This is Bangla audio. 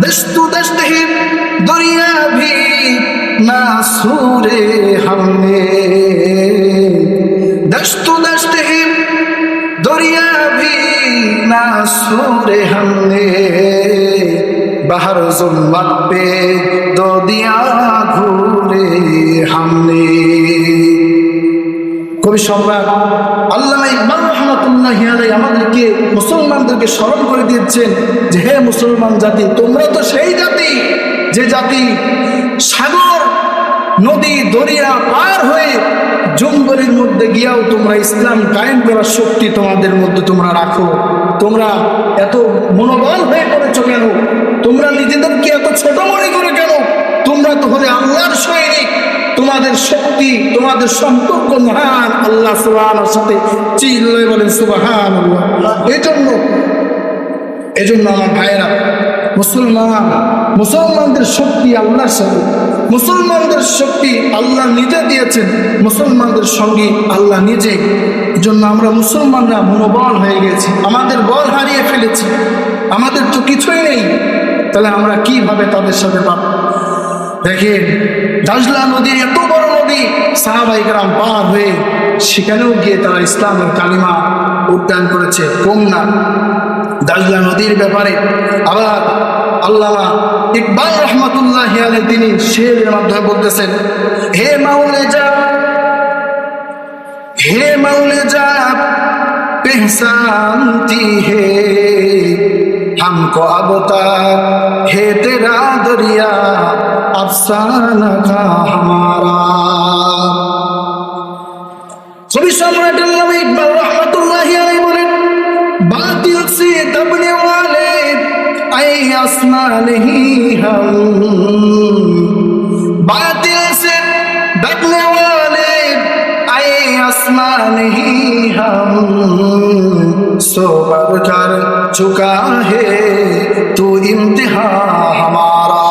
दश्त दश्त है दुनिया भी ना सूरे हमने, दश्त दश्त है दुनिया भी ना सूरे हमने, बाहर जुल्मत पे दो दिया घूरे हमने। কবি সম্রাট আল্লামা ইকবাল রাহমাতুল্লাহি আলাইহি আমাদেরকে মুসলমানদেরকে স্মরণ করে দিয়েছেন যে হে মুসলমান জাতি, তোমরা তো সেই জাতি যে জাতি সাগর নদী দরিয়া পার হয়ে জঙ্গলের মধ্যে গিয়াও তোমরা ইসলাম কায়েম করার শক্তি তোমাদের মধ্যে তোমরা রাখো। তোমরা এত মনোবল হয়ে পড়েছো কেন? তোমরা নিজেদেরকে এত ছোট মনে করে কেন? তোমরা তো হলে আল্লাহর সৈনিক, তোমাদের শক্তি তোমাদের সম্পর্ক মহান আল্লাহ সুবহানাহু সাথে। চিল্লায়ে বলেন সুবহানাল্লাহ। এজন্য আমার ভাইয়েরা, মুসলমানদের শক্তি আল্লাহর সাথে, মুসলমানদের শক্তি আল্লাহ নিজে দিয়েছেন, মুসলমানদের সঙ্গে আল্লাহ নিজে। এজন্য আমরা মুসলমানরা মনোবল হয়ে গেছি, আমাদের বল হারিয়ে ফেলেছি, আমাদের তো কিছুই নেই, তাহলে আমরা কিভাবে তাদের সাথে পাবো? দেখেন দাজলা নদী, এত বড় নদী, সাহাবায়ে কেরাম পার হয়ে সেখানেও গিয়ে তারা ইসলামের কালিমা উচ্চারণ করেছে, কম না। দাজলা নদীর ব্যাপারে আবার আল্লামা ইকবাল রাহমাতুল্লাহি আলাইহি তিনি শেরের মাধ্যমে বলতেছেন, হে মাওলে যা পেহচানতি হে हमको अब तक है तेरा दरिया अफसाना था हमारा। कवि सम्राट अल्लामा इकबाल रहमतुल्लाहि अलैहि बोलेन, बातिल से दबने वाले ऐ आसमां नहीं हम, बातिल से दबने वाले ऐ आसमां नहीं हम, सो बढ़कर चुका है तू इम्तिहान हमारा।